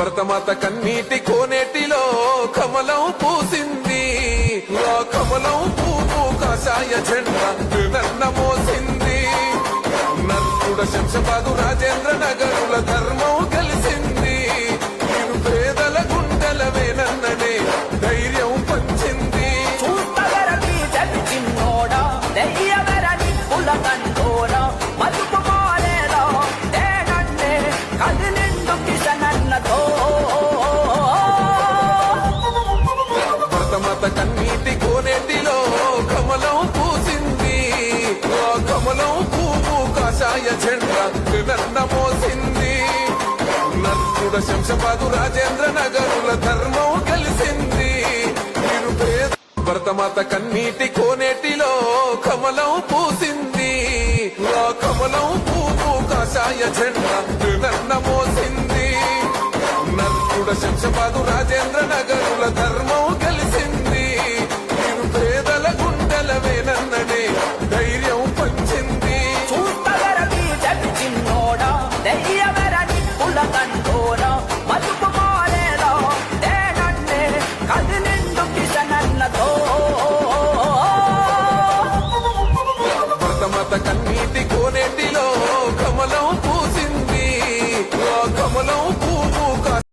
భరతమాత కన్నీటి కోనేటిలో కమలం పూసింది. ఆ కమలం పువ్వు కాషాయ జెండా నన్న మోసింది. నర్సుడ శంషాబాదు రాజేంద్ర నగరుల ధర్మం కలిసింది. పేదల గుండెల వేనన్ననే ధైర్యం పంచింది. భరతమాత కన్నీటి కోనేటిలో కమలం పూసింది. ఆ కమలం పువ్వు కాషాయ జెండా నన్న మోసింది. నర్సుడ శంషాబాదు రాజేంద్ర నగరుల ధర్మం కలిసింది. భరతమాత కన్నీటి కోనేటిలో కమలం పూసింది. ఆ కమలం పువ్వు కాషాయ జెండా నన్న మోసింది. నర్సుడ శంషాబాదు రాజేంద్ర నగరుల ధర్మం